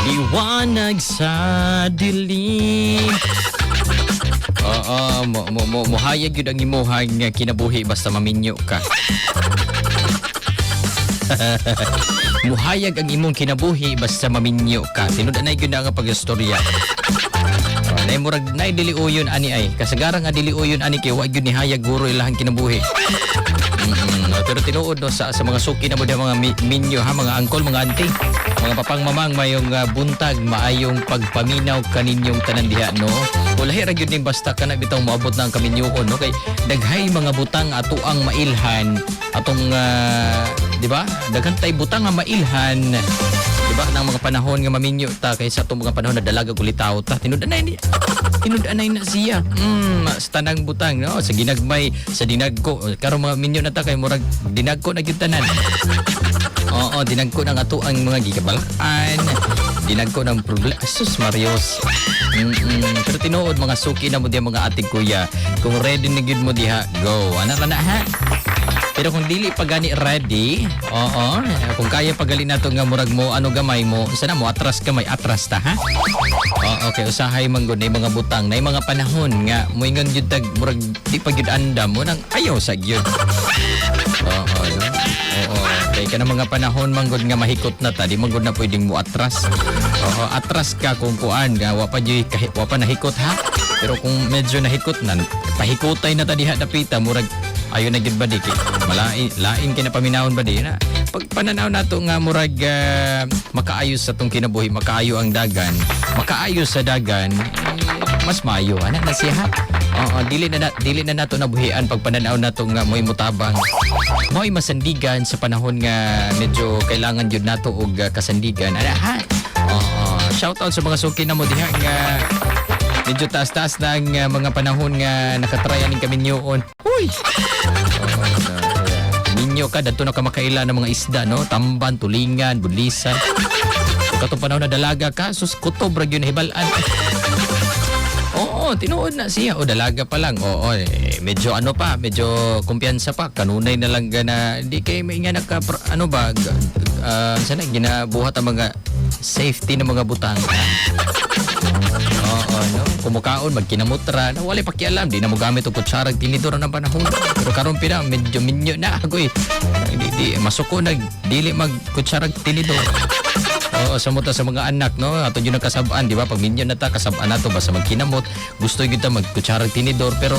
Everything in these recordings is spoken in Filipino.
Liwanag sa dilim. Oo, muhayag yun ang imuhang kinabuhi basta maminyo ka. Muhayag ang imong kinabuhi basta maminyo ka. Tinudanay yun na nga pag-istorya. Nay murag nay diliuyon ani ay. Kasagaran nga diliuyon ani kay wa gyud ni hayag guro ilahang kinabuhi. Pero tinuod no sa mga suki na mo mga minyo ha, mga angkol, mga auntie, mga papang mamang mayong buntag maayong pagpaminaw kaninyong tanan diha no. Walahi ra gyud ning basta kana bitaw moabot na ang kaminyoon no kay daghay mga butang ato ang mailhan atong di ba? Daghan tay butang nga mailhan. Di ba? Nang mga panahon nga maminyo ta kaysa atong mga panahon na dalaga kulitaw ta. Tinud-anay na siya. Sa tanang butang no, sa ginagmay, sa dinagko. Karon mga minyo na ta kay murag dinagko na gyud tanan. Oo, dinagko ng ato ang mga gigabalaan. Dinagko ng problema. Sus Marios. Pero tinuod mga suki na mo diha mga ating kuya. Kung ready na gyud mo diha, go. Ana na ha. Pero kung dili pa gani ready, kung kaya pagali nato nga murag mo ano gamay mo, sana mo atras ka may atras ta ha. Okay, usahay man gud mga butang na mga panahon nga moingon gyud tag murag di pa gyud andam mo nang ayaw sa gyud. Kay kana mga panahon man gud nga mahikot na ta, di man gud na pwedeng mo atras. Atras ka kung kuan nga wa pa nahikot ha. Pero kung medyo nahikot na, pahikotay na ta diha dapita murag ayo na gid ba di lain kina paminahon ba di na pag pananaw nato nga murag makaayos sa tong kinabuhi, makaayo ang dagan, makaayos sa dagan, mas maayo ana na siya. Dili na nato nabuhian pag pananaw nato nga moy mutabang, moy masandigan sa panahon nga medyo kailangan jud nato og kasandigan ana ha. Shout out sa mga suki na mo diha nga medyo taas-taas na ang mga panahon nga nakatryan ng kaminyoon. Uy! Minyo ka, dato na ka makaila ng mga isda, no? Tamban, tulingan, budlisan. Katong panahon na dalaga ka, sus kutob ra gyud hibalan. Tinuod na siya. Dalaga pa lang. Medyo medyo kumpiyansa pa. Kanunay na lang na di kay may nga sana ginabuhat ang mga safety ng mga butang. No? Kumukaon, magkinamutra, na wala pakialam, di na mo gamit o kutsarag tinidor ng panahon. Pero karon pina, medyo minyo na ako eh. Di masuko na, dili mag kutsarag tinidor. Sa mga anak, no? Ato yun ang kasabaan, di ba? Pag minyo na ta, kasabaan na to, basta magkinamot, gusto yun ta magkutsarag tinidor, pero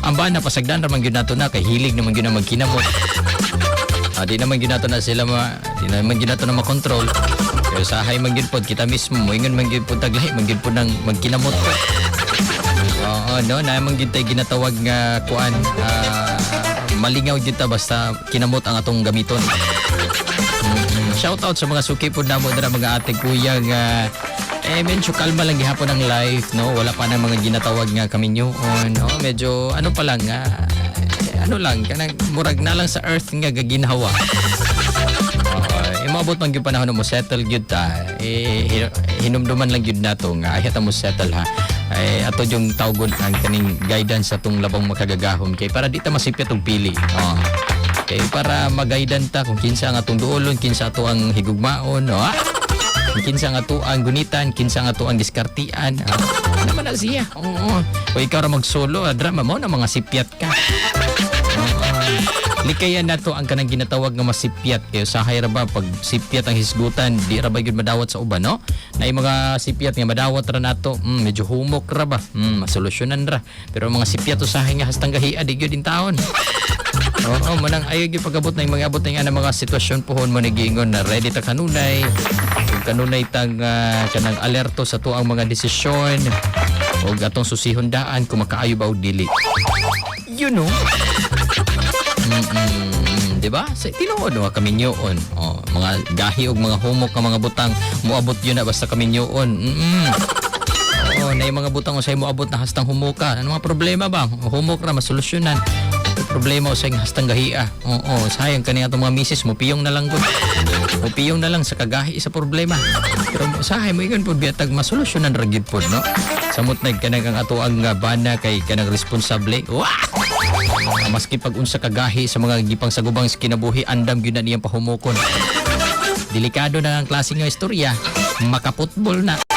ang bana, pasagdan naman yun nato na, kay hilig naman yun na magkinamot. Di naman yun nato na sila di naman yun nato na makontrol. Pero sahay man gyud pod kita mismo moingon man gyud pod taglahi man gyud pod nang magkinamot ko. No na man gyud tay ginatawag nga kuan malingaw gyud ta basta kinamot ang atong gamiton. Shout out sa mga suki pod namo dira mga ate kuya nga medyo kalma lang gihapon ang life, no? Wala pa nang mga ginatawag nga kaminyoon, no? Medyo ano pa lang lang kanang murag na lang sa earth nga gaginhawa. Maabot man gyud panahon mo settle gyud ta. Hinumduman lang gyud nato nga ayat mo settle ha. Ato yung tawgon ang kaning guidance sa tong labang makagagahom kay para di ta masipyat og pili. Kay para magaidan ta kung kinsa ang atong duolon, kinsa ato ang higugmaon, no? Kinsa nga ato ang gunitan, kinsa nga ato ang diskartian. Naman na siya. O ikaw ra mag-solo, drama mo na mga sipyat ka. Likayan nato ang kanang ginatawag nga masipyat kay usahay ra ba pag sipyat ang hisgutan di ra ba gyud madawat sa uban, no? Nay mga sipyat nga madawat ra nato, medyo humok ra ba, masolusyonan ra, pero mga sipyat usahay nga hastang gahiad di gyud in taon. Manang ayo gyud pagabot na mga abot na mga sitwasyon pohon mo nigingon na ready ta kanunay tang kanang alerto sa tuang mga desisyon o atong susihon daan kung makaayo ba og dili. You know? Diba? Sa tinuod nga kaminyoon. Mga gahi og mga humok nga mga butang moabot yun na basta kaminyoon. Na yung mga butang usay moabot na hastang humuka. Ano mga problema ba? Humok ra masolusyonan. Problema usay hastang gahia. Sayang kani atong mga misis mo piyong na lang gud. Piyong na lang sa kagahi sa problema. Pero sahay mo igon pud biatag masolusyonan ra gyud pud, no? Samot nagkanang ang ato ang bana kay kanang responsable. Maski pag unsa kagahi sa mga gipang sagubang kinabuhi andam gyud na niyang pahumukon. delikado na ang klase nga istorya. Makaputbol na.